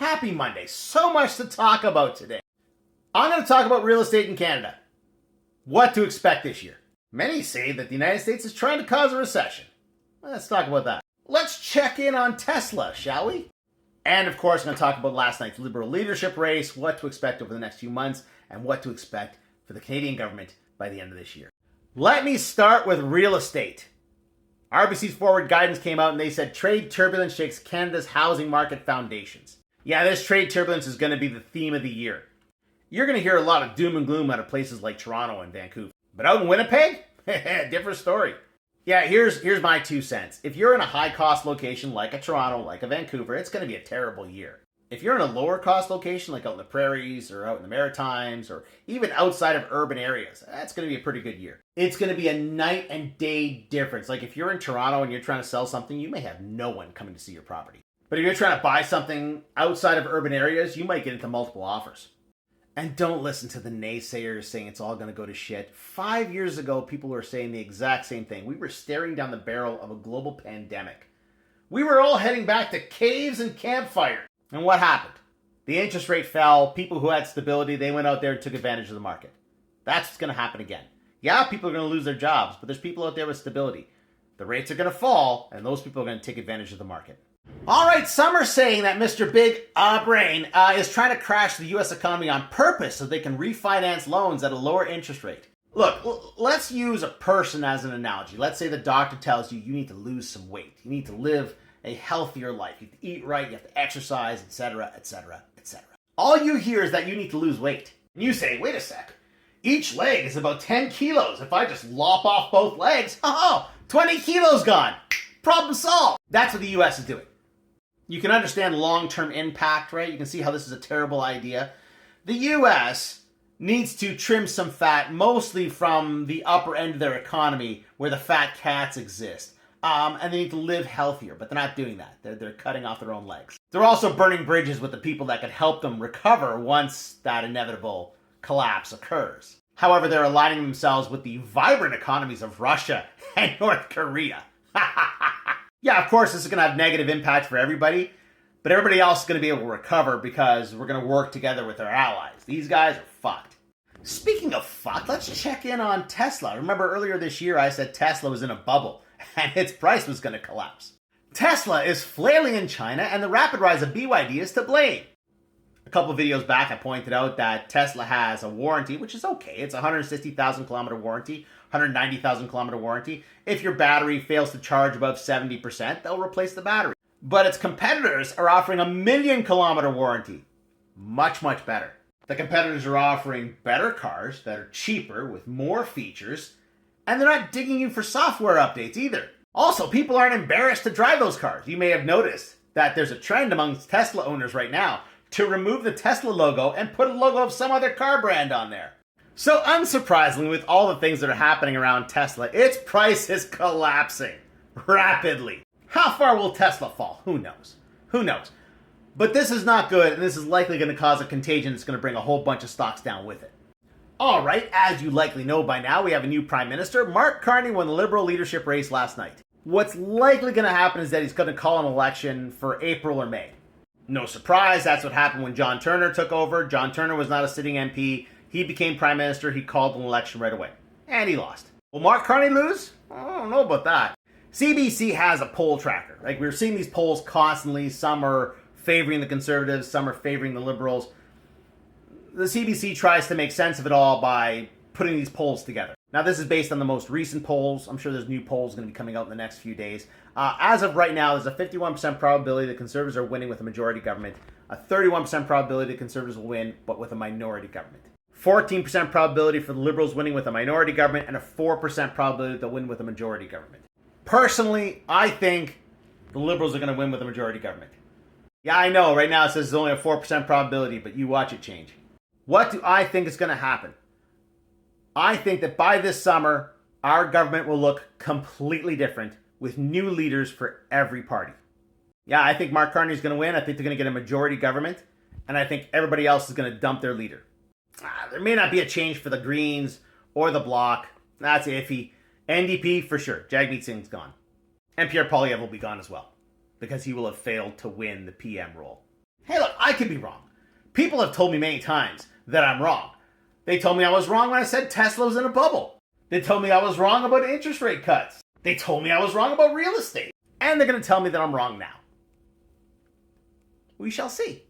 Happy Monday. So much to talk about today. I'm going to talk about real estate in Canada. What to expect this year. Many say that the United States is trying to cause a recession. Let's talk about that. Let's check in on Tesla, shall we? And of course, I'm going to talk about last night's Liberal leadership race, what to expect over the next few months, and what to expect for the Canadian government by the end of this year. Let me start with real estate. RBC's forward guidance came out and they said trade turbulence shakes Canada's housing market foundations. Yeah, this trade turbulence is going to be the theme of the year. You're going to hear a lot of doom and gloom out of places like Toronto and Vancouver. But out in Winnipeg, different story. Yeah, here's my 2 cents. If you're in a high-cost location like a Toronto, like a Vancouver, it's going to be a terrible year. If you're in a lower-cost location like out in the prairies or out in the Maritimes or even outside of urban areas, that's going to be a pretty good year. It's going to be a night and day difference. Like if you're in Toronto and you're trying to sell something, you may have no one coming to see your property. But if you're trying to buy something outside of urban areas, you might get into multiple offers. And don't listen to the naysayers saying it's all going to go to shit. 5 years ago, people were saying the exact same thing. We were staring down the barrel of a global pandemic. We were all heading back to caves and campfires. And what happened? The interest rate fell. People who had stability, they went out there and took advantage of the market. That's what's going to happen again. Yeah, people are going to lose their jobs, but there's people out there with stability. The rates are going to fall, and those people are going to take advantage of the market. All right, some are saying that Mr. Big Brain is trying to crash the U.S. economy on purpose so they can refinance loans at a lower interest rate. Look, let's use a person as an analogy. Let's say the doctor tells you you need to lose some weight. You need to live a healthier life. You have to eat right, you have to exercise, etc., etc., etc. All you hear is that you need to lose weight. And you say, wait a sec. Each leg is about 10 kilos. If I just lop off both legs, 20 kilos gone. Problem solved. That's what the U.S. is doing. You can understand long-term impact, right? You can see how this is a terrible idea. The U.S. needs to trim some fat, mostly from the upper end of their economy where the fat cats exist. And they need to live healthier, but they're not doing that. They're cutting off their own legs. They're also burning bridges with the people that could help them recover once that inevitable collapse occurs. However, they're aligning themselves with the vibrant economies of Russia and North Korea. Yeah, of course, this is going to have negative impact for everybody, but everybody else is going to be able to recover because we're going to work together with our allies. These guys are fucked. Speaking of fucked, let's check in on Tesla. Remember earlier this year I said Tesla was in a bubble and its price was going to collapse. Tesla is flailing in China and the rapid rise of BYD is to blame. A couple of videos back I pointed out that Tesla has a warranty, which is okay. It's a 160,000 kilometer warranty, 190,000 kilometer warranty. If your battery fails to charge above 70%, they'll replace the battery. But its competitors are offering a 1,000,000 kilometer warranty. Much, much better. The competitors are offering better cars that are cheaper with more features, and they're not digging you for software updates either. Also, people aren't embarrassed to drive those cars. You may have noticed that there's a trend amongst Tesla owners right now to remove the Tesla logo and put a logo of some other car brand on there. So unsurprisingly, with all the things that are happening around Tesla, its price is collapsing rapidly. How far will Tesla fall? Who knows? Who knows? But this is not good, and this is likely going to cause a contagion that's going to bring a whole bunch of stocks down with it. All right, as you likely know by now, we have a new Prime Minister. Mark Carney won the Liberal leadership race last night. What's likely going to happen is that he's going to call an election for April or May. No surprise, that's what happened when John Turner took over. John Turner was not a sitting MP. He became Prime Minister. He called an election right away. And he lost. Will Mark Carney lose? I don't know about that. CBC has a poll tracker. Like, we're seeing these polls constantly. Some are favoring the Conservatives. Some are favoring the Liberals. The CBC tries to make sense of it all by putting these polls together. Now, this is based on the most recent polls. I'm sure there's new polls going to be coming out in the next few days. As of right now, there's a 51% probability the Conservatives are winning with a majority government, a 31% probability the Conservatives will win, but with a minority government. 14% probability for the Liberals winning with a minority government, and a 4% probability they'll win with a majority government. Personally, I think the Liberals are going to win with a majority government. Yeah, I know, right now it says there's only a 4% probability, but you watch it change. What do I think is going to happen? I think that by this summer, our government will look completely different with new leaders for every party. Yeah, I think Mark Carney is going to win. I think they're going to get a majority government. And I think everybody else is going to dump their leader. There may not be a change for the Greens or the Bloc. That's iffy. NDP, for sure. Jagmeet Singh's gone. And Pierre Poilievre will be gone as well, because he will have failed to win the PM role. Hey, look, I could be wrong. People have told me many times that I'm wrong. They told me I was wrong when I said Tesla was in a bubble. They told me I was wrong about interest rate cuts. They told me I was wrong about real estate. And they're going to tell me that I'm wrong now. We shall see.